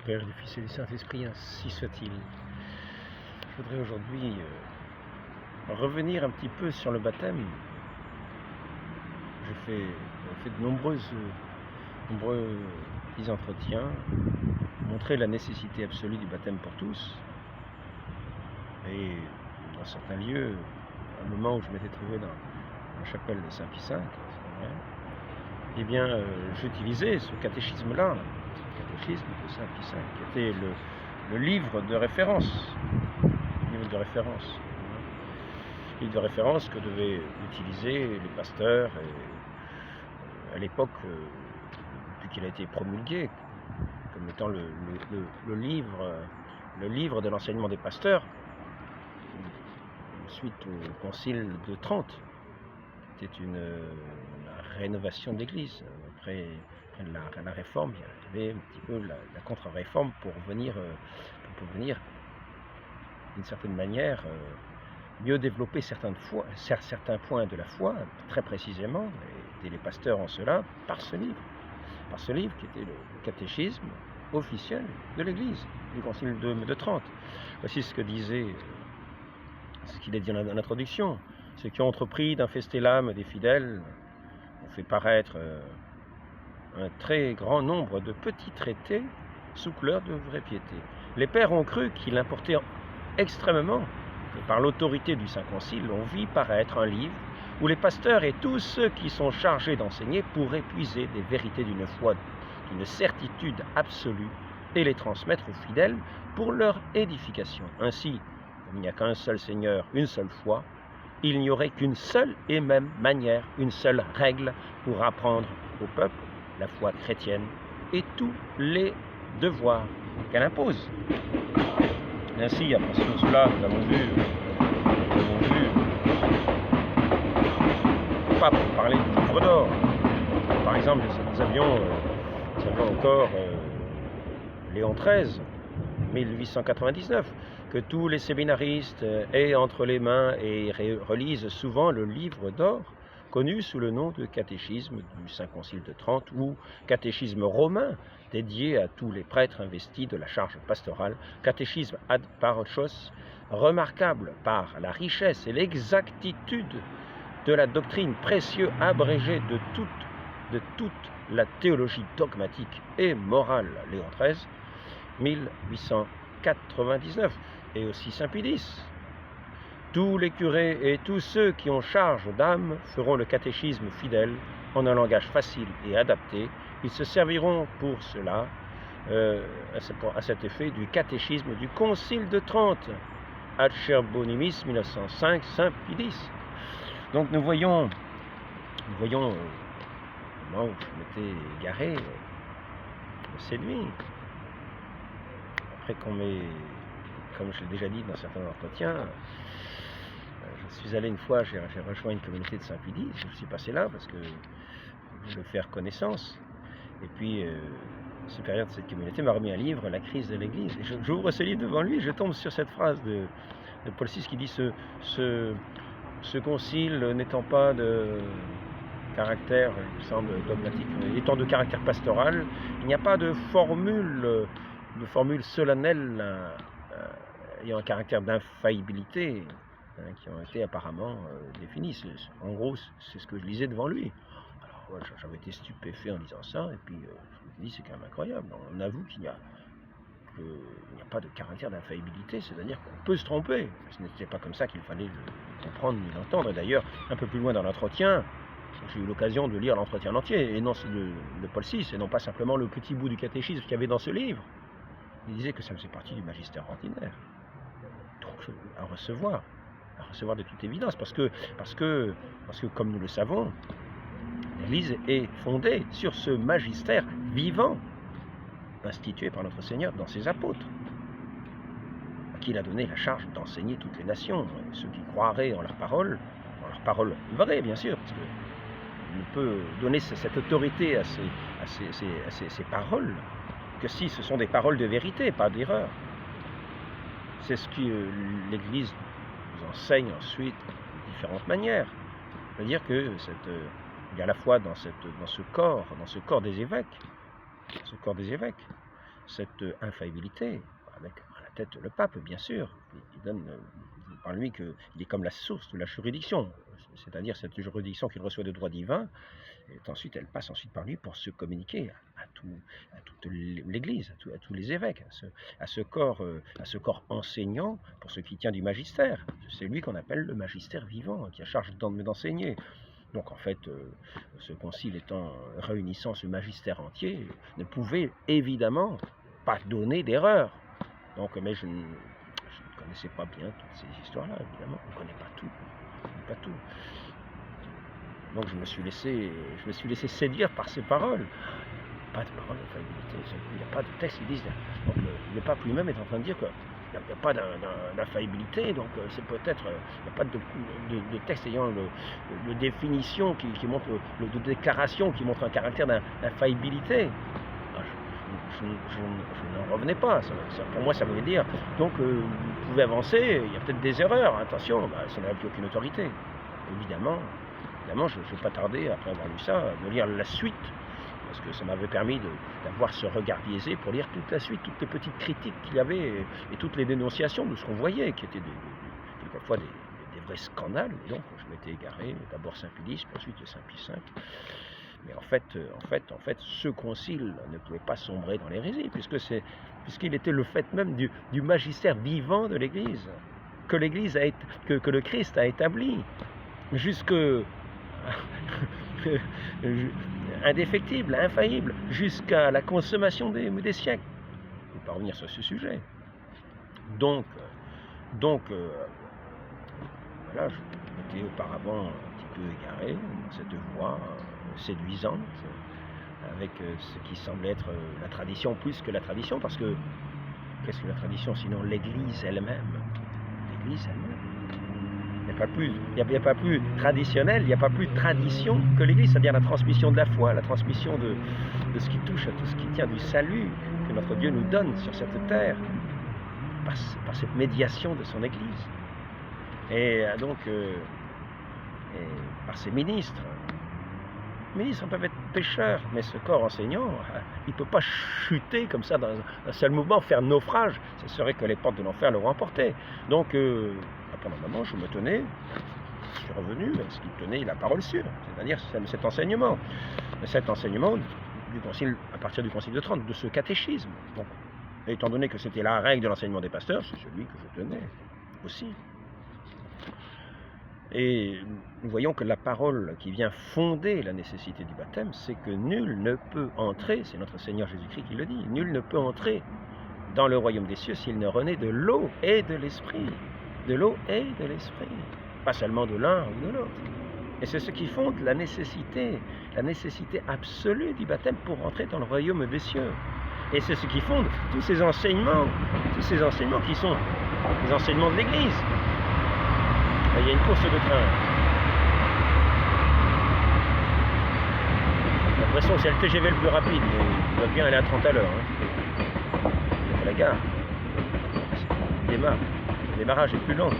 Père, du Fils et du Saint-Esprit, ainsi soit-il. Je voudrais aujourd'hui revenir un petit peu sur le baptême. J'ai fait de nombreux petits entretiens, montrer la nécessité absolue du baptême pour tous. Et dans certains lieux, à un moment où je m'étais trouvé dans la chapelle de Saint-Pie V, eh bien, j'utilisais ce catéchisme-là, le catéchisme de Saint-Pie V, qui était le livre de référence. Livre de référence que devaient utiliser les pasteurs à l'époque, depuis qu'il a été promulgué, comme étant le livre de l'enseignement des pasteurs, suite au concile de Trente. C'était une rénovation de l'Église. Après la réforme, il y avait un petit peu la contre-réforme pour venir, d'une certaine manière, mieux développer certains points de la foi, très précisément, et les pasteurs en cela, par ce livre qui était le catéchisme officiel de l'Église, du concile de Trente. Voici ce qu'il a dit en introduction. Ceux qui ont entrepris d'infester l'âme des fidèles ont fait paraître un très grand nombre de petits traités sous couleur de vraie piété. Les pères ont cru qu'il importait extrêmement que par l'autorité du Saint Concile, on vit paraître un livre où les pasteurs et tous ceux qui sont chargés d'enseigner pourraient puiser des vérités d'une foi, d'une certitude absolue et les transmettre aux fidèles pour leur édification. Ainsi, comme il n'y a qu'un seul Seigneur, une seule foi, il n'y aurait qu'une seule et même manière, une seule règle pour apprendre au peuple la foi chrétienne et tous les devoirs qu'elle impose. Ainsi, après cela, nous avons vu, pas pour parler du livre d'or. Par exemple, nous avions encore Léon XIII, 1899, que tous les séminaristes aient entre les mains et relisent souvent le livre d'or, connu sous le nom de catéchisme du Saint Concile de Trente ou catéchisme romain, dédié à tous les prêtres investis de la charge pastorale, catéchisme ad parochos, remarquable par la richesse et l'exactitude de la doctrine, précieux abrégé de toute la théologie dogmatique et morale. Léon XIII, 1899, et aussi Saint Pie X. Tous les curés et tous ceux qui ont charge d'âme feront le catéchisme fidèle en un langage facile et adapté. Ils se serviront pour cela, à cet effet, du catéchisme du Concile de Trente, Ad Cherubinimis 1905, Saint Pie X. Donc nous voyons au moment où je m'étais égaré, séduit. Après comme je l'ai déjà dit dans certains entretiens, je suis allé une fois, j'ai rejoint une communauté de Saint-Pie X, je suis passé là parce que je veux faire connaissance. Et puis, le supérieur de cette communauté m'a remis un livre, La crise de l'Église. Et j'ouvre ce livre devant lui et je tombe sur cette phrase de Paul VI qui dit ce concile n'étant pas de caractère, il me semble, dogmatique, étant de caractère pastoral, il n'y a pas de formule solennelle ayant un caractère d'infaillibilité, qui ont été apparemment définies. En gros, c'est ce que je lisais devant lui. Alors, j'avais été stupéfait en lisant ça, et puis je me dis, c'est quand même incroyable. On avoue qu'il n'y a pas de caractère d'infaillibilité, c'est-à-dire qu'on peut se tromper. Ce n'était pas comme ça qu'il fallait le comprendre ni l'entendre. Et d'ailleurs, un peu plus loin dans l'entretien, j'ai eu l'occasion de lire l'entretien entier, et non celui de Paul VI, et non pas simplement le petit bout du catéchisme qu'il y avait dans ce livre. Il disait que ça faisait partie du magistère ordinaire. Donc, à recevoir de toute évidence, parce que comme nous le savons, l'Église est fondée sur ce magistère vivant, institué par notre Seigneur dans ses apôtres, à qui il a donné la charge d'enseigner toutes les nations, ceux qui croiraient en leur parole vraie, bien sûr, parce qu'il ne peut donner cette autorité à ces paroles que si ce sont des paroles de vérité, pas d'erreur. C'est ce que l'Église nous enseigne ensuite de différentes manières. C'est-à-dire que il y a à la fois dans ce corps des évêques, cette infaillibilité, avec à la tête le pape, bien sûr. Il donne par lui qu'il est comme la source de la juridiction, c'est-à-dire cette juridiction qu'il reçoit de droit divin, et ensuite elle passe ensuite par lui pour se communiquer à toute l'Église, à tous les évêques, à ce corps enseignant pour ce qui tient du magistère. C'est lui qu'on appelle le magistère vivant, qui a charge d'enseigner. Donc en fait, ce concile réunissant ce magistère entier, ne pouvait évidemment pas donner d'erreur. Donc, mais je ne connaissais pas bien toutes ces histoires-là, évidemment. On ne connaît pas tout. Donc je me suis laissé séduire par ces paroles. Pas de parole d'infaillibilité, il n'y a pas de texte qui disent. Donc le pape lui-même est en train de dire qu'il n'y a pas d'infaillibilité, donc c'est peut-être, il n'y a pas de texte ayant une définition qui montre, de déclaration qui montre un caractère d'infaillibilité. Je n'en revenais pas, pour moi ça voulait dire, donc vous pouvez avancer, il y a peut-être des erreurs, attention, ça n'a plus aucune autorité. Évidemment, je ne vais pas tarder, après avoir lu ça, de lire la suite, parce que ça m'avait permis d'avoir ce regard biaisé pour lire toute la suite, toutes les petites critiques qu'il y avait, et toutes les dénonciations de ce qu'on voyait, qui étaient quelquefois des vrais scandales. Et donc je m'étais égaré, d'abord Saint Pie X, puis ensuite Saint Pie V. Mais en fait, ce concile ne pouvait pas sombrer dans l'hérésie, puisqu'il était le fait même du magistère vivant de l'Église, que le Christ a établi, indéfectible, infaillible, jusqu'à la consommation des siècles. On peut pas revenir sur ce sujet. Donc voilà, j'étais auparavant un petit peu égaré dans cette voie séduisante, avec ce qui semble être la tradition plus que la tradition, parce que qu'est-ce que la tradition sinon l'Église elle-même? L'Église elle-même. Il n'y a pas plus traditionnel, il n'y a pas plus tradition que l'Église, c'est-à-dire la transmission de la foi, la transmission de ce qui touche à tout ce qui tient du salut que notre Dieu nous donne sur cette terre, par cette médiation de son Église. Et donc, par ses ministres. Les ministres peuvent être pécheurs, mais ce corps enseignant, il ne peut pas chuter comme ça dans un seul mouvement, faire naufrage. Ce serait que les portes de l'enfer l'auront emporté. Donc, pendant un moment, je suis revenu à ce qui tenait la parole sûre, c'est-à-dire cet enseignement du concile, à partir du concile de Trente, de ce catéchisme. Donc, étant donné que c'était la règle de l'enseignement des pasteurs, c'est celui que je tenais aussi. Et nous voyons que la parole qui vient fonder la nécessité du baptême, c'est que nul ne peut entrer, c'est notre Seigneur Jésus-Christ qui le dit, nul ne peut entrer dans le royaume des cieux s'il ne renaît de l'eau et de l'esprit. De l'eau et de l'esprit, pas seulement de l'un ou de l'autre. Et c'est ce qui fonde la nécessité absolue du baptême pour entrer dans le royaume des cieux. Et c'est ce qui fonde tous ces enseignements qui sont les enseignements de l'Église. Il y a une course de train. J'ai l'impression que c'est le TGV le plus rapide, mais il doit bien aller à 30 à l'heure. C'est à la gare. Il démarre. Le démarrage est plus lent.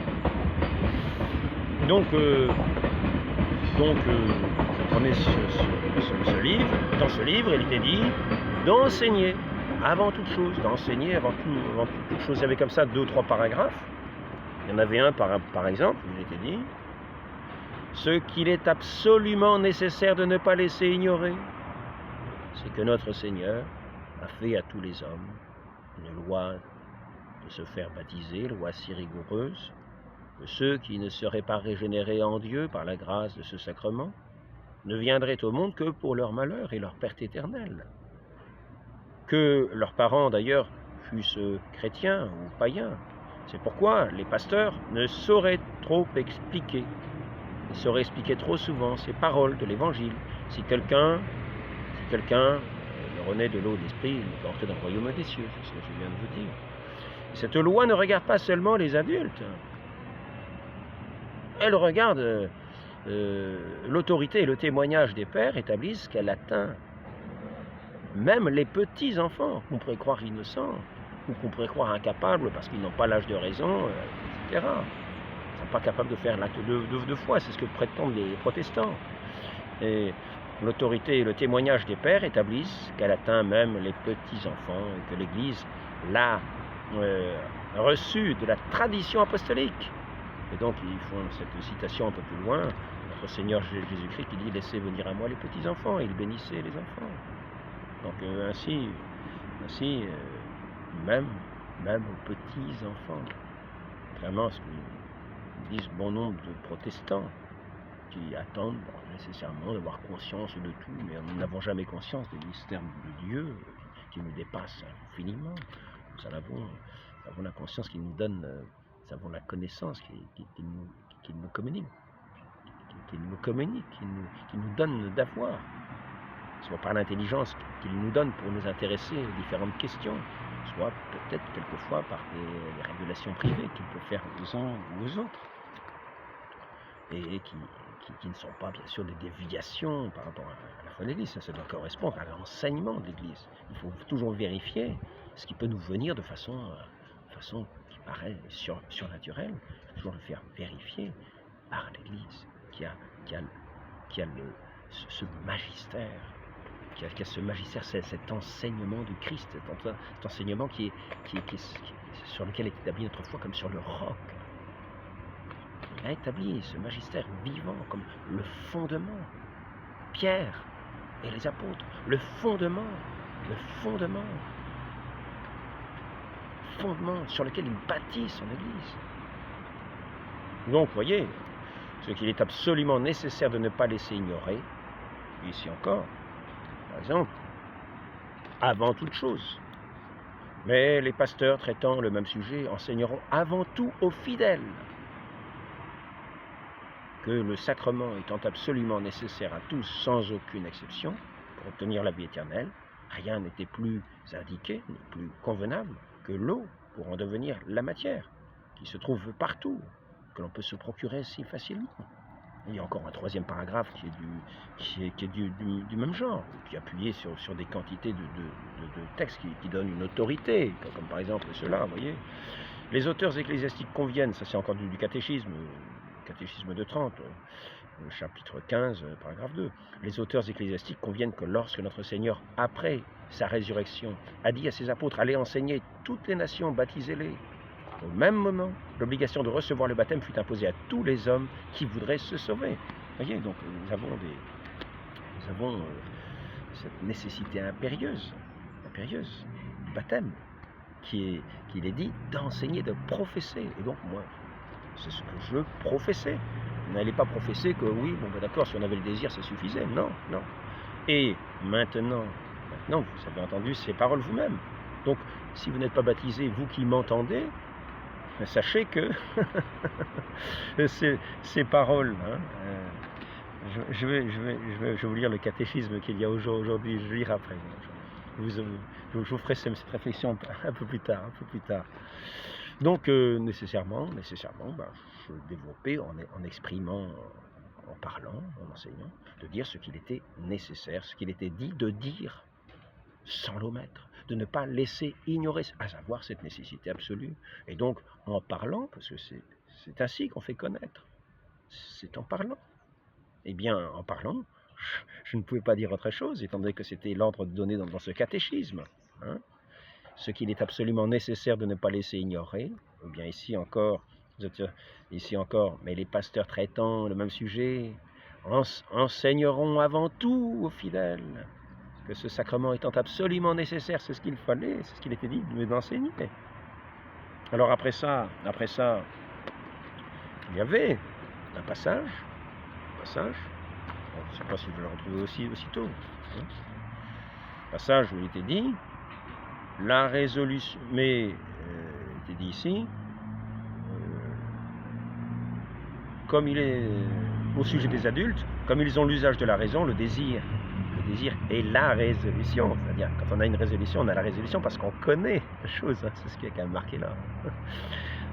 Donc je prenais ce livre. Dans ce livre, il était dit d'enseigner avant toute chose. D'enseigner avant toute chose. Il y avait comme ça 2 ou 3 paragraphes. Il y en avait un par exemple, où il était dit ce qu'il est absolument nécessaire de ne pas laisser ignorer, c'est que notre Seigneur a fait à tous les hommes une loi de se faire baptiser, loi si rigoureuse, que ceux qui ne seraient pas régénérés en Dieu par la grâce de ce sacrement ne viendraient au monde que pour leur malheur et leur perte éternelle. Que leurs parents d'ailleurs fussent chrétiens ou païens. C'est pourquoi les pasteurs ne sauraient trop expliquer, ils sauraient expliquer trop souvent ces paroles de l'Évangile. Si quelqu'un renaît de l'eau et de l'esprit, il peut entrer dans le royaume des cieux, c'est ce que je viens de vous dire. Cette loi ne regarde pas seulement les adultes, elle regarde l'autorité et le témoignage des pères établissent qu'elle atteint même les petits enfants, qu'on pourrait croire innocents, ou qu'on pourrait croire incapables parce qu'ils n'ont pas l'âge de raison, etc. Ils ne sont pas capables de faire l'acte de foi, c'est ce que prétendent les protestants. Et l'autorité et le témoignage des pères établissent qu'elle atteint même les petits-enfants et que l'Église l'a reçue de la tradition apostolique. Et donc ils font cette citation un peu plus loin, notre Seigneur Jésus-Christ qui dit « Laissez venir à moi les petits-enfants » et il bénissait les enfants. Donc ainsi même aux petits-enfants. Vraiment, ce que disent bon nombre de protestants qui attendent nécessairement d'avoir conscience de tout, mais nous n'avons jamais conscience des mystères de Dieu qui nous dépassent infiniment. Nous avons la conscience qu'il nous donne, nous avons la connaissance qu'il nous communique, qu'il nous donne d'avoir, soit par l'intelligence qu'il nous donne pour nous intéresser aux différentes questions, soit peut-être quelquefois par des révélations privées qu'il peut faire aux uns ou aux autres, et qui ne sont pas bien sûr des déviations par rapport à la foi de l'Église. Ça doit correspondre à l'enseignement de l'Église. Il faut toujours vérifier ce qui peut nous venir de façon qui paraît surnaturelle. Il faut toujours le faire vérifier par l'Église qui a ce magistère, qui a ce magistère, cet enseignement du Christ, cet enseignement sur lequel est établi notre foi comme sur le roc. Il a établi ce magistère vivant comme le fondement. Pierre et les apôtres, le fondement sur lequel il bâtit son Église. Donc, voyez, ce qu'il est absolument nécessaire de ne pas laisser ignorer, ici encore, par exemple, avant toute chose. Mais les pasteurs traitant le même sujet enseigneront avant tout aux fidèles que le sacrement étant absolument nécessaire à tous sans aucune exception pour obtenir la vie éternelle, rien n'était plus indiqué, ni plus convenable que l'eau pour en devenir la matière, qui se trouve partout, que l'on peut se procurer si facilement. Il y a encore un troisième paragraphe qui est du même genre, qui est appuyé sur des quantités de textes qui donnent une autorité, comme par exemple cela, vous voyez. Les auteurs ecclésiastiques conviennent, ça c'est encore du catéchisme de Trente, chapitre 15, paragraphe 2. Les auteurs ecclésiastiques conviennent que lorsque notre Seigneur, après sa résurrection, a dit à ses apôtres « Allez enseigner toutes les nations, baptisez-les », au même moment, l'obligation de recevoir le baptême fut imposée à tous les hommes qui voudraient se sauver. Vous voyez, donc nous avons cette nécessité impérieuse du baptême, qu'il est dit d'enseigner, de professer. Et donc moi, c'est ce que je professais. Vous n'allez pas professer que oui, bon ben d'accord, si on avait le désir, ça suffisait. Non. Et maintenant, vous avez entendu ces paroles vous-même. Donc, si vous n'êtes pas baptisé, vous qui m'entendez, sachez que ces paroles, je vais vous lire le catéchisme qu'il y a aujourd'hui, je vais lire après. Je vous ferai cette réflexion un peu plus tard. Donc, nécessairement, je développais en exprimant, en parlant, en enseignant, de dire ce qu'il était nécessaire, ce qu'il était dit de dire sans l'omettre, de ne pas laisser ignorer, à savoir cette nécessité absolue. Et donc, en parlant, parce que c'est ainsi qu'on fait connaître, c'est en parlant. Eh bien, en parlant, je ne pouvais pas dire autre chose, étant donné que c'était l'ordre donné dans ce catéchisme. Ce qu'il est absolument nécessaire de ne pas laisser ignorer, eh bien ici encore, mais les pasteurs traitant le même sujet enseigneront avant tout aux fidèles que ce sacrement étant absolument nécessaire, c'est ce qu'il fallait, c'est ce qu'il était dit d'enseigner. Alors après ça, il y avait un passage, je ne sais pas si je vais le retrouver aussitôt, passage où il était dit, la résolution, mais il était dit ici, comme il est au sujet des adultes, comme ils ont l'usage de la raison, le désir est la résolution. C'est-à-dire, quand on a une résolution, on a la résolution parce qu'on connaît la chose. C'est ce qui est quand même marqué là.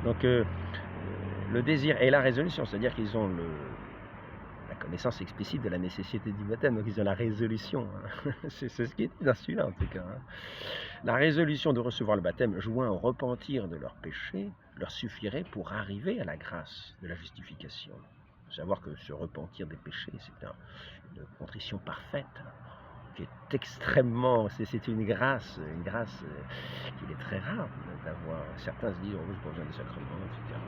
Donc, le désir est la résolution. C'est-à-dire qu'ils ont la connaissance explicite de la nécessité du baptême. Donc, ils ont la résolution. C'est ce qui est dit dans celui-là, en tout cas. La résolution de recevoir le baptême, joint au repentir de leurs péchés, leur suffirait pour arriver à la grâce de la justification. savoir que se repentir des péchés, c'est une contrition parfaite, qui est extrêmement, c'est une grâce qu'il est très rare d'avoir. Certains se disent, oh, j'ai pas besoin des sacrements, etc.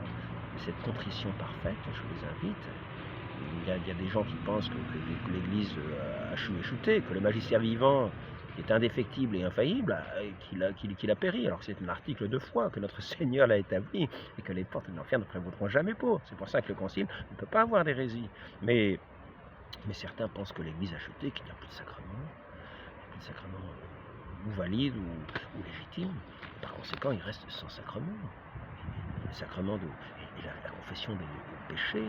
Mais cette contrition parfaite, je les invite. Il y a des gens qui pensent que l'Église a chuté, que le magistère vivant est indéfectible et infaillible, qu'il a péri. Alors c'est un article de foi que notre Seigneur l'a établi et que les portes de l'enfer ne prévaudront jamais pour. C'est pour ça que le Concile ne peut pas avoir d'hérésie. Mais certains pensent que l'Église a chuté, qu'il n'y a plus de sacrement, ou valide ou légitime. Par conséquent, il reste sans sacrement. Le sacrement et la confession des péchés.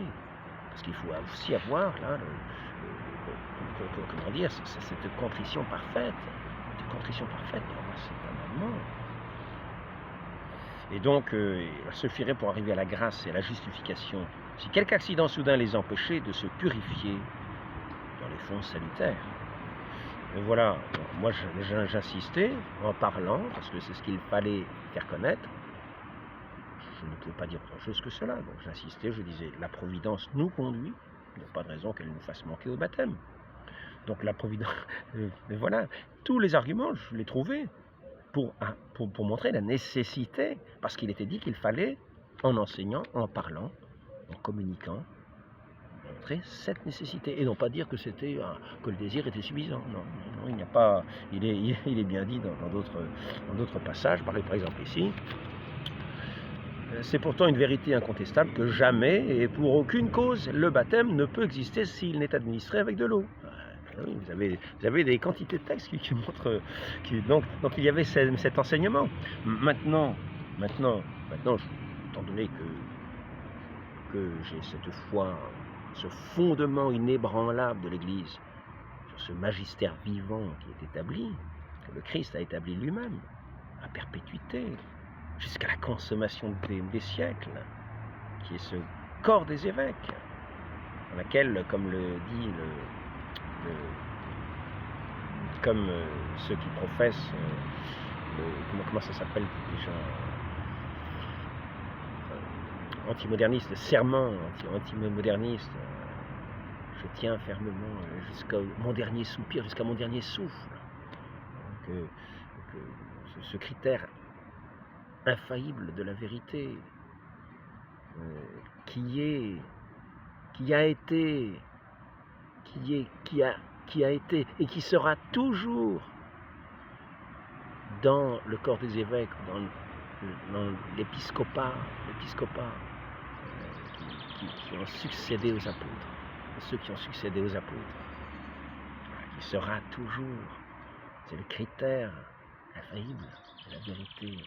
Parce qu'il faut aussi avoir là, comment dire, cette contrition parfaite. Cette contrition parfaite pour avoir cet amendement. Et donc, il suffirait pour arriver à la grâce et à la justification, si quelque accident soudain les empêchait de se purifier dans les fonds salutaires. Et voilà, moi j'insistais en parlant, parce que c'est ce qu'il fallait faire connaître. Je ne pouvais pas dire autre chose que cela, donc j'insistais, je disais, la Providence nous conduit, il n'y a pas de raison qu'elle nous fasse manquer au baptême. Donc la Providence, mais voilà, tous les arguments, je les trouvais pour montrer la nécessité, parce qu'il était dit qu'il fallait, en enseignant, en parlant, en communiquant, montrer cette nécessité, et non pas dire que que le désir était suffisant. Non, il n'y a pas, il est bien dit dans d'autres passages, par exemple ici. C'est pourtant une vérité incontestable que jamais et pour aucune cause le baptême ne peut exister s'il n'est administré avec de l'eau. Oui, vous avez des quantités de textes qui montrent donc il y avait cet enseignement. Maintenant, étant donné que j'ai cette foi, ce fondement inébranlable de l'Église, sur ce magistère vivant qui est établi, que le Christ a établi lui-même, à perpétuité, jusqu'à la consommation des siècles, qui est ce corps des évêques, dans laquelle, comme le dit comme ceux qui professent, comment ça s'appelle déjà, antimoderniste, serment antimoderniste, je tiens fermement jusqu'à mon dernier soupir, jusqu'à mon dernier souffle, que ce critère infaillible de la vérité, qui a été et qui sera toujours dans le corps des évêques, dans l'épiscopat, qui ont succédé aux apôtres, ceux qui ont succédé aux apôtres, qui sera toujours, c'est le critère infaillible de la vérité.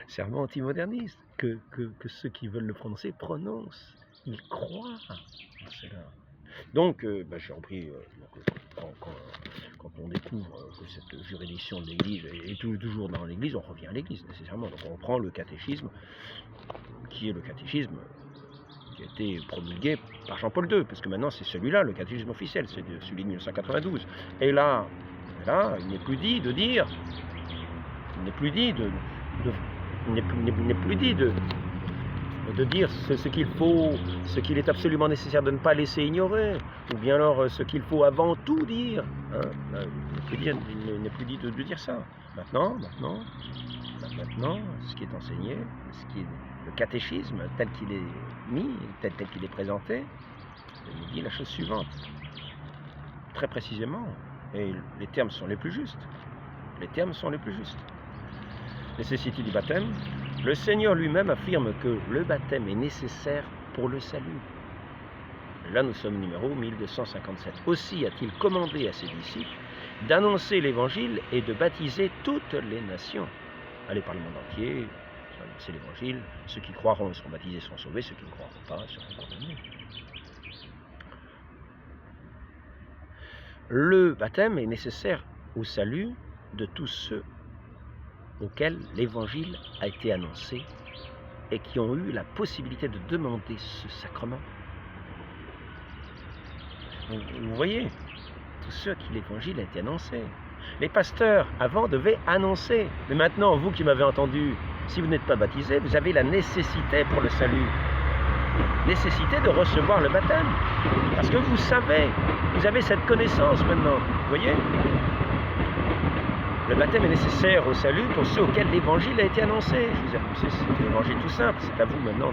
Serment antimoderniste, que ceux qui veulent le prononcer prononcent, ils croient en cela. Donc, j'ai repris, quand on découvre que cette juridiction de l'Église est toujours dans l'Église, on revient à l'Église nécessairement. Donc on prend le catéchisme, qui est le catéchisme qui a été promulgué par Jean-Paul II, parce que maintenant c'est celui-là, le catéchisme officiel, c'est celui de 1992. Et là, il n'est plus dit de dire, de dire ce qu'il faut, ce qu'il est absolument nécessaire de ne pas laisser ignorer, ou bien alors ce qu'il faut avant tout dire. Il n'est plus dit de dire ça. Maintenant, ce qui est enseigné, ce qui est le catéchisme tel qu'il est mis, tel qu'il est présenté, il nous dit la chose suivante, très précisément, et les termes sont les plus justes. Nécessité du baptême. Le Seigneur lui-même affirme que le baptême est nécessaire pour le salut. Là, nous sommes numéro 1257. Aussi a-t-il commandé à ses disciples d'annoncer l'évangile et de baptiser toutes les nations. Allez par le monde entier, annoncer l'évangile. Ceux qui croiront seront baptisés, seront sauvés. Ceux qui ne croiront pas seront condamnés. Le baptême est nécessaire au salut de tous ceux auxquels l'évangile a été annoncé et qui ont eu la possibilité de demander ce sacrement. Vous voyez, tous ceux à qui l'évangile a été annoncé. Les pasteurs, avant, devaient annoncer. Mais maintenant, vous qui m'avez entendu, si vous n'êtes pas baptisé, vous avez la nécessité pour le salut nécessité de recevoir le baptême. Parce que vous savez, vous avez cette connaissance maintenant. Vous voyez? Le baptême est nécessaire au salut pour ceux auxquels l'évangile a été annoncé. Je vous ai annoncé, c'est un évangile tout simple. C'est à vous maintenant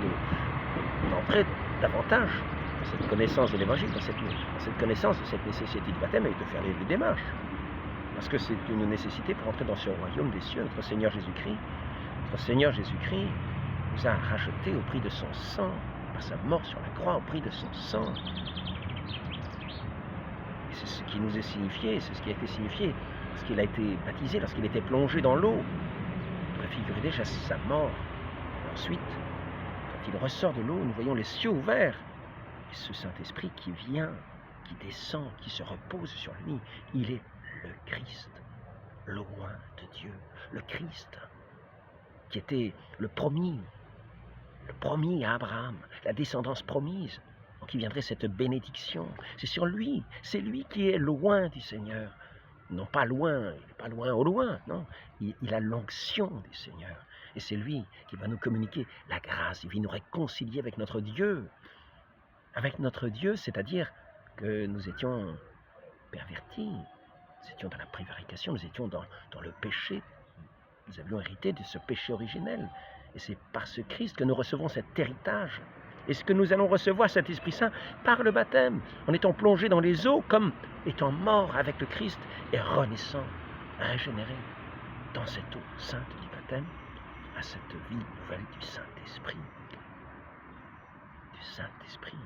d'entrer davantage dans cette connaissance de l'évangile, dans cette connaissance de cette nécessité du baptême et de faire les démarches. Parce que c'est une nécessité pour entrer dans ce royaume des cieux. Notre Seigneur Jésus-Christ nous a rachetés au prix de son sang, par sa mort sur la croix, au prix de son sang. Et c'est ce qui nous est signifié, c'est ce qui a été signifié lorsqu'il a été baptisé, lorsqu'il était plongé dans l'eau. Il préfigurait déjà sa mort. Et ensuite, quand il ressort de l'eau, nous voyons les cieux ouverts. Et ce Saint-Esprit qui vient, qui descend, qui se repose sur lui, il est le Christ, le roi de Dieu, le Christ, qui était le promis à Abraham, la descendance promise, donc il viendrait cette bénédiction. C'est sur lui, c'est lui qui est loin du Seigneur. Non pas loin, il n'est pas loin au loin, non, il a l'onction du Seigneur. Et c'est lui qui va nous communiquer la grâce, il va nous réconcilier avec notre Dieu. Avec notre Dieu, c'est-à-dire que nous étions pervertis, nous étions dans la prévarication, nous étions dans le péché, nous avions hérité de ce péché originel. Et c'est par ce Christ que nous recevons cet héritage. Et ce que nous allons recevoir, cet Esprit Saint, par le baptême, en étant plongés dans les eaux, comme étant morts avec le Christ et renaissant, régénérés dans cette eau sainte du baptême, à cette vie nouvelle du Saint-Esprit. Du Saint-Esprit,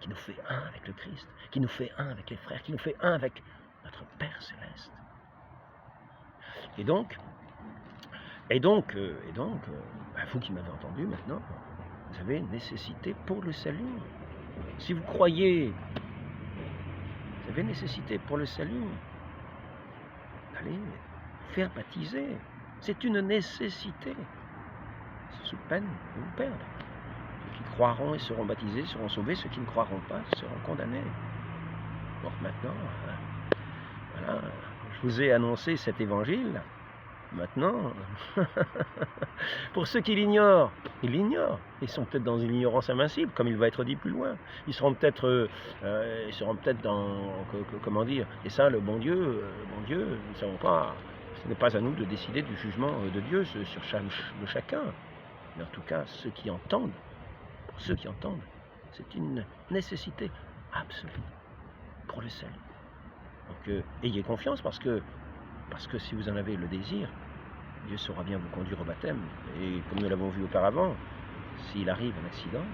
qui nous fait un avec le Christ, qui nous fait un avec les frères, qui nous fait un avec notre Père Céleste. Et donc, vous qui m'avez entendu maintenant, vous avez une nécessité pour le salut. Si vous croyez, vous avez une nécessité pour le salut. Allez, faire baptiser, c'est une nécessité. C'est sous peine de vous perdre. Ceux qui croiront et seront baptisés seront sauvés, ceux qui ne croiront pas seront condamnés. Donc maintenant, voilà, je vous ai annoncé cet évangile. Maintenant, pour ceux qui l'ignorent, ils l'ignorent. Ils sont peut-être dans une ignorance invincible, comme il va être dit plus loin. Ils seront peut-être dans, comment dire, et ça, le bon Dieu, nous ne savons pas. Ce n'est pas à nous de décider du jugement de Dieu sur chacun. Mais en tout cas, pour ceux qui entendent, c'est une nécessité absolue pour le salut. Donc, ayez confiance parce que si vous en avez le désir, Dieu saura bien vous conduire au baptême. Et comme nous l'avons vu auparavant, s'il arrive un accident,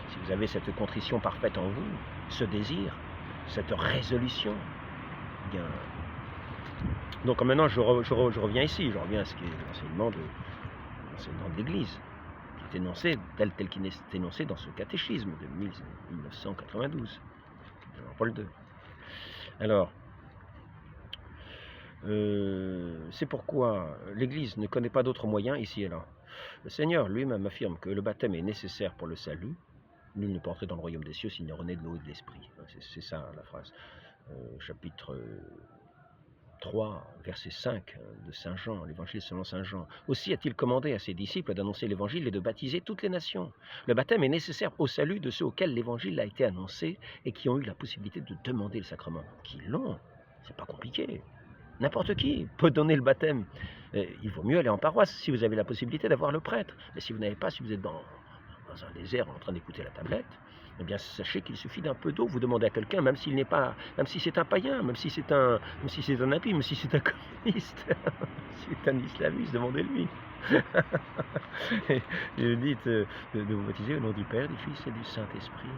si vous avez cette contrition parfaite en vous, ce désir, cette résolution, bien. Donc maintenant je reviens ici, je reviens à ce qui est l'enseignement de l'Église, qui est énoncé tel qu'il est énoncé dans ce catéchisme de 1992, de Jean-Paul II. Alors, c'est pourquoi l'Église ne connaît pas d'autres moyens ici et là. Le Seigneur lui-même affirme que le baptême est nécessaire pour le salut. Nul ne peut entrer dans le royaume des cieux s'il n'est rené de l'eau et de l'esprit. C'est ça la phrase. Chapitre 3, verset 5 de Saint Jean, l'évangile selon Saint Jean. Aussi a-t-il commandé à ses disciples d'annoncer l'évangile et de baptiser toutes les nations. Le baptême est nécessaire au salut de ceux auxquels l'évangile a été annoncé et qui ont eu la possibilité de demander le sacrement. Qui l'ont, c'est pas compliqué. N'importe qui peut donner le baptême. Il vaut mieux aller en paroisse si vous avez la possibilité d'avoir le prêtre. Mais si vous n'avez pas, si vous êtes dans un désert en train d'écouter la tablette, eh bien sachez qu'il suffit d'un peu d'eau. Vous demandez à quelqu'un, même s'il n'est pas, même si c'est un païen, même si c'est un impie, même si c'est un communiste, si c'est un islamiste, demandez-lui. Et dites de vous baptiser au nom du Père, du Fils et du Saint-Esprit.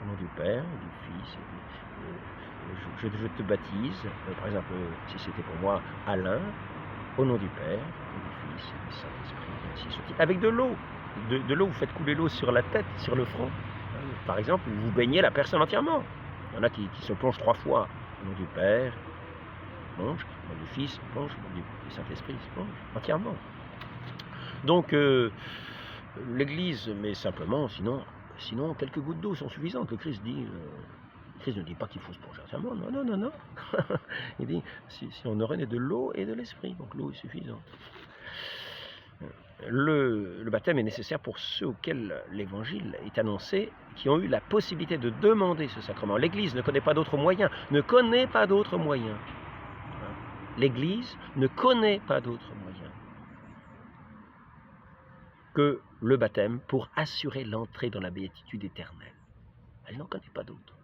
Au nom du Père, du Fils et je te baptise, par exemple, si c'était pour moi, Alain, au nom du Père, du Fils et du Saint-Esprit, ainsi soit-il. Avec de l'eau. De l'eau, vous faites couler l'eau sur la tête, sur le front. Par exemple, vous baignez la personne entièrement. Il y en a qui se plongent 3 fois. Au nom du Père, plonge, au nom du Fils, plonge, au nom du Saint-Esprit, plonge entièrement. Donc, l'Église, mais simplement, sinon, quelques gouttes d'eau sont suffisantes. Le Christ ne dit pas qu'il faut se plonger entièrement. Non. Il dit, si on aurait de l'eau et de l'esprit, donc l'eau est suffisante. Le baptême est nécessaire pour ceux auxquels l'Évangile est annoncé, qui ont eu la possibilité de demander ce sacrement. L'Église ne connaît pas d'autre moyen, ne connaît pas d'autre moyen. L'Église ne connaît pas d'autre moyen que le baptême pour assurer l'entrée dans la béatitude éternelle. Elle n'en connaît pas d'autre.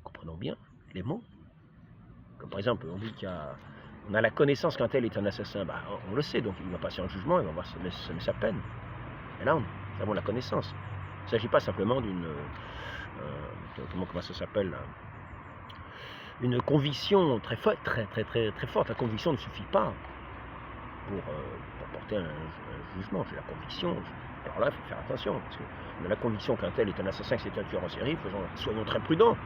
Comprenons bien les mots. Comme par exemple, on dit qu'on a la connaissance qu'un tel est un assassin. Ben, on le sait, donc il va passer en jugement, il va voir sa peine. Et là, nous avons la connaissance. Il ne s'agit pas simplement d'une... comment ça s'appelle, une conviction très forte. La conviction ne suffit pas pour porter un jugement. J'ai la conviction. Alors là, il faut faire attention, parce qu'on a la conviction qu'un tel est un assassin, que c'est un tueur en série, soyons très prudents.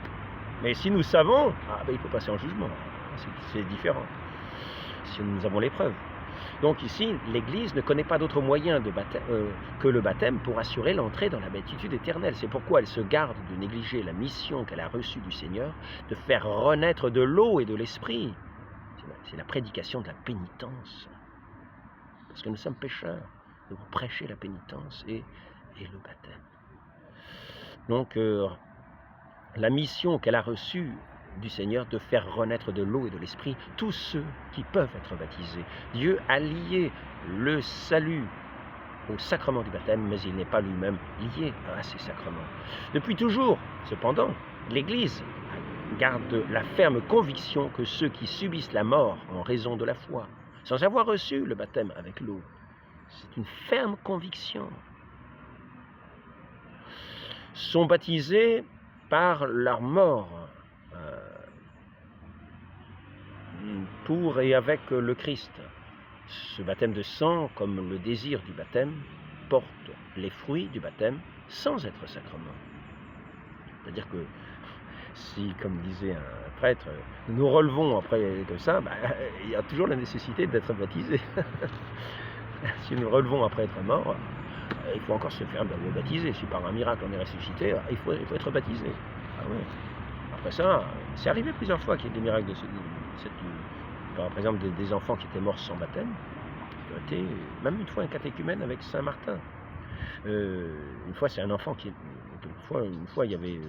Mais si nous savons, il peut passer en jugement. C'est différent, si nous avons les preuves. Donc ici, l'Église ne connaît pas d'autre moyen que le baptême pour assurer l'entrée dans la béatitude éternelle. C'est pourquoi elle se garde de négliger la mission qu'elle a reçue du Seigneur, de faire renaître de l'eau et de l'esprit. C'est la prédication de la pénitence. Parce que nous sommes pécheurs, nous devons prêcher la pénitence et le baptême. Donc, la mission qu'elle a reçue du Seigneur de faire renaître de l'eau et de l'esprit tous ceux qui peuvent être baptisés. Dieu a lié le salut au sacrement du baptême, mais il n'est pas lui-même lié à ces sacrements. Depuis toujours, cependant, l'Église garde la ferme conviction que ceux qui subissent la mort en raison de la foi, sans avoir reçu le baptême avec l'eau, c'est une ferme conviction, sont baptisés par leur mort pour et avec le Christ. Ce baptême de sang, comme le désir du baptême, porte les fruits du baptême sans être sacrement. C'est-à-dire que si, comme disait un prêtre, nous relevons après de ça, il y a toujours la nécessité d'être baptisé. Si nous relevons après être mort, il faut encore se faire baptiser. Si par un miracle on est ressuscité, il faut être baptisé. Oui. Après ça, c'est arrivé plusieurs fois qu'il y ait des miracles par exemple des enfants qui étaient morts sans baptême, qui ont été, même une fois un catéchumène avec Saint Martin. Une fois, c'est un enfant une fois il y avait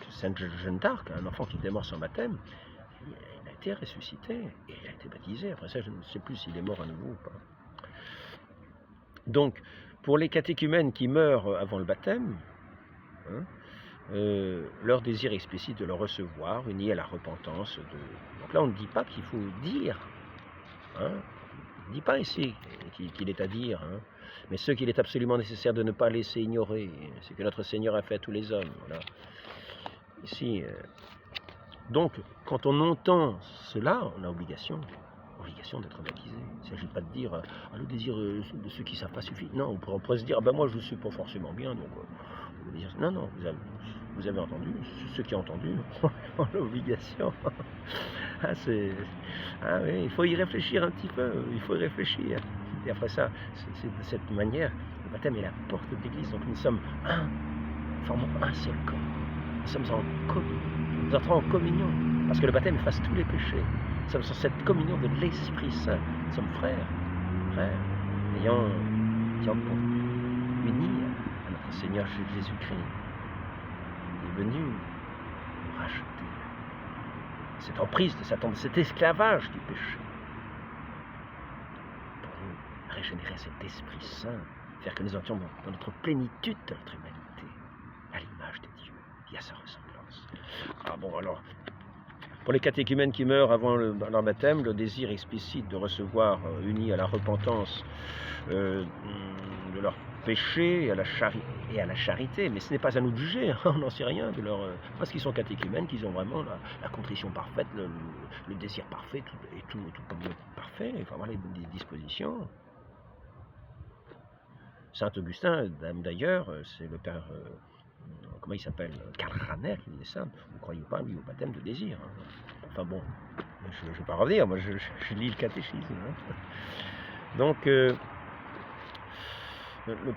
Sainte Jeanne d'Arc, un enfant qui était mort sans baptême. Il a été ressuscité et il a été baptisé. Après ça, je ne sais plus s'il est mort à nouveau ou pas. Donc, pour les catéchumènes qui meurent avant le baptême, leur désir explicite de le recevoir, uni à la repentance. Donc là, on ne dit pas qu'il faut dire. On ne dit pas ici qu'il est à dire. Mais ce qu'il est absolument nécessaire de ne pas laisser ignorer, c'est que notre Seigneur a fait à tous les hommes. Voilà. Ici, donc, quand on entend cela, on a obligation d'être baptisé. Il ne s'agit pas de dire le désir de ceux qui ne savent pas suffit. Non, on pourrait se dire moi je ne suis pas forcément bien, donc non, vous avez entendu, ceux qui ont entendu ont l'obligation. Oui, il faut y réfléchir un petit peu, il faut y réfléchir. Et après ça, c'est de cette manière, le baptême est la porte de l'Église, donc nous sommes formons un seul corps. Nous sommes en communion, nous entrons en communion, parce que le baptême efface tous les péchés. Nous sommes sur cette communion de l'Esprit Saint. Nous sommes frères, ayant unis à notre Seigneur Jésus-Christ. Il est venu nous racheter cette emprise de Satan, de cet esclavage du péché, pour nous régénérer cet Esprit Saint, faire que nous entrions dans notre plénitude de notre humanité, à l'image de Dieu et à sa ressemblance. Alors, pour les catéchumènes qui meurent avant leur baptême, le désir explicite de recevoir, uni à la repentance de leurs péchés et à la charité, mais ce n'est pas à nous de juger, on n'en sait rien de leur... parce qu'ils sont catéchumènes, qu'ils ont vraiment la contrition parfaite, le désir parfait, tout parfait, il faut avoir les dispositions. Saint Augustin, d'ailleurs, c'est le père... comment il s'appelle, Karl Rahner qui disait ça. Vous ne croyez pas, lui, au baptême de désir. Enfin bon, je ne vais pas revenir, moi je lis le catéchisme. Donc, le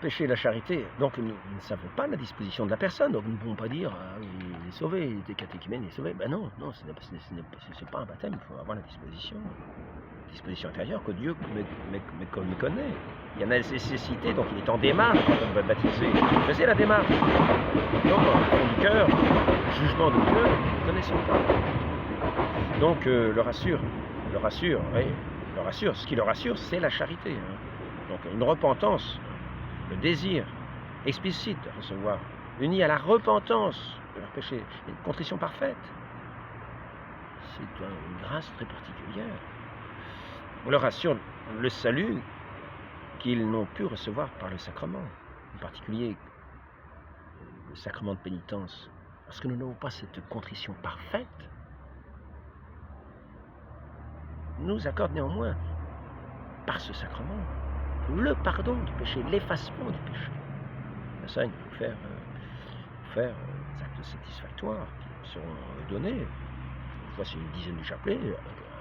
péché et la charité, donc nous ne savons pas la disposition de la personne, donc nous ne pouvons pas dire il est sauvé, il était catéchumène, il est sauvé. Ben non, ce n'est pas un baptême, il faut avoir la disposition disposition intérieure que Dieu me connaît. Il y a une nécessité, donc il est en démarche quand on va baptiser. Faisez la démarche. Donc, au fond du cœur, le jugement de Dieu, nous ne connaissons pas. Donc, le rassure, oui, le rassure. Ce qui le rassure, c'est la charité. Donc, une repentance, le désir explicite de recevoir, uni à la repentance de leur péché, une contrition parfaite. C'est une grâce très particulière. On leur assure le salut qu'ils n'ont pu recevoir par le sacrement, en particulier le sacrement de pénitence. Parce que nous n'avons pas cette contrition parfaite, nous accorde néanmoins, par ce sacrement, le pardon du péché, l'effacement du péché. Ça, il faut faire des actes satisfactoires qui seront donnés. Une fois, c'est une dizaine de chapelets.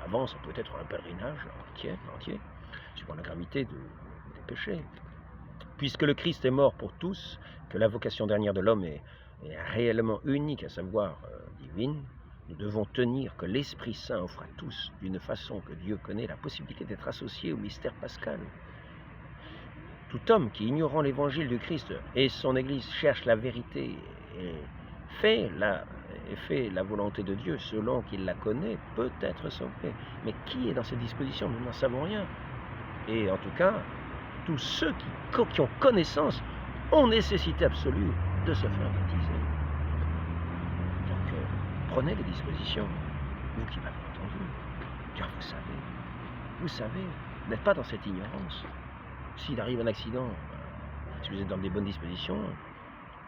Avant, ça peut être un pèlerinage entier, suivant la gravité des péchés. Puisque le Christ est mort pour tous, que la vocation dernière de l'homme est réellement unique, à savoir divine, nous devons tenir que l'Esprit Saint offre à tous, d'une façon que Dieu connaît, la possibilité d'être associé au mystère pascal. Tout homme qui, ignorant l'évangile du Christ et son Église, cherche la vérité et fait la volonté de Dieu selon qu'il la connaît, peut être sauvé. Mais qui est dans cette disposition? Nous n'en savons rien. Et en tout cas, tous ceux qui ont connaissance ont nécessité absolue de se faire baptiser. Donc, prenez les dispositions, vous qui m'avez entendu, car vous savez, vous n'êtes pas dans cette ignorance. S'il arrive un accident, si vous êtes dans des bonnes dispositions,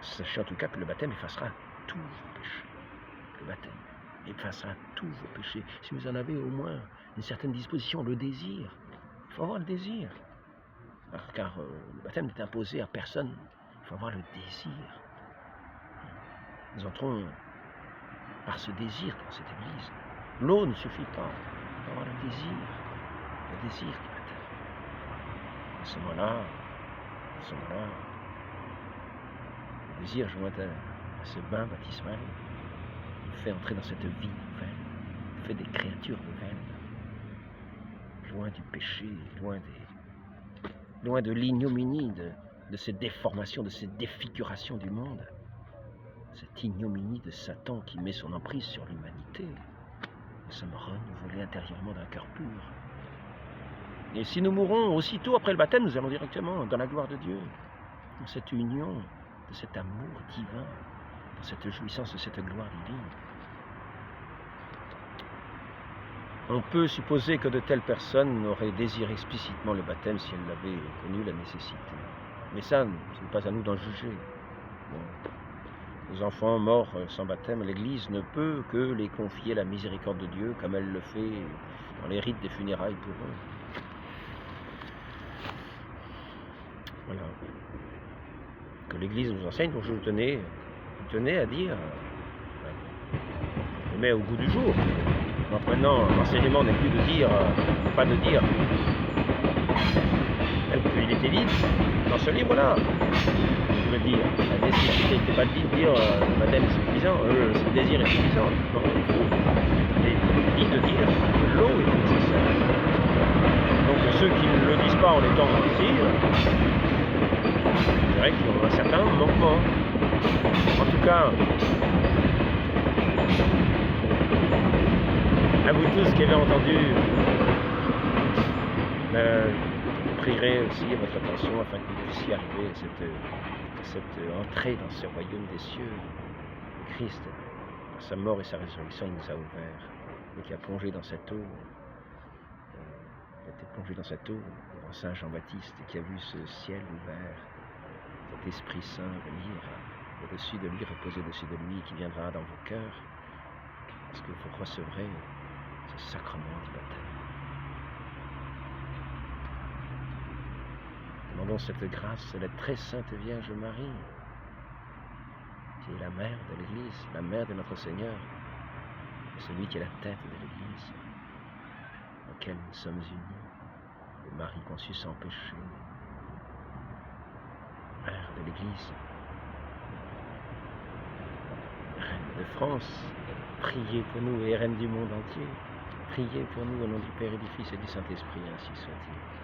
sachez en tout cas que le baptême effacera tous vos péchés. Le baptême effacera tous vos péchés. Si vous en avez au moins une certaine disposition, le désir, il faut avoir le désir. Car le baptême n'est imposé à personne, il faut avoir le désir. Nous entrons par ce désir dans cette église. L'eau ne suffit pas, il faut avoir le désir du baptême. À ce moment-là, le désir joint à ce bain baptismal nous fait entrer dans cette vie nouvelle, nous fait des créatures nouvelles, loin du péché, loin de l'ignominie, de ces déformations, de ces défigurations du monde, cette ignominie de Satan qui met son emprise sur l'humanité. Nous sommes renouvelés intérieurement d'un cœur pur. Et si nous mourons aussitôt après le baptême, nous allons directement dans la gloire de Dieu, dans cette union, de cet amour divin, dans cette jouissance de cette gloire divine. On peut supposer que de telles personnes auraient désiré explicitement le baptême si elles l'avaient connu la nécessité. Mais ça, ce n'est pas à nous d'en juger. Bon. Les enfants morts sans baptême, l'Église ne peut que les confier à la miséricorde de Dieu, comme elle le fait dans les rites des funérailles pour eux. Voilà. Que l'Église nous enseigne, donc je tenais à dire, je mets au goût du jour. Donc maintenant, l'enseignement n'est plus pas de dire tel qu'il était dit dans ce livre-là. Je veux dire, la nécessité n'était pas de dire le baptême est suffisant, le désir est suffisant. Non, il est dit de dire que l'eau est nécessaire. Donc ceux qui ne le disent pas en étant dans le désir, c'est vrai qu'ils ont un certain manquement. En tout cas, à vous tous qui avez entendu, je prierai aussi à votre attention afin que vous puissiez arriver à cette entrée dans ce royaume des cieux. Christ, par sa mort et sa résurrection, il nous a ouverts, et qui a plongé dans cette eau, devant Saint Jean-Baptiste, et qui a vu ce ciel ouvert, cet Esprit Saint venir au-dessus de lui, reposer au-dessus de lui, qui viendra dans vos cœurs, parce que vous recevrez ce sacrement du baptême. Demandons cette grâce à la très sainte Vierge Marie, qui est la mère de l'Église, la mère de notre Seigneur, celui qui est la tête de l'Église, auquel nous sommes unis, le Marie conçu sans péché, mère de l'Église, Reine de France, priez pour nous et Reine du monde entier, Priez pour nous au nom du Père et du Fils et du Saint-Esprit, ainsi soit-il.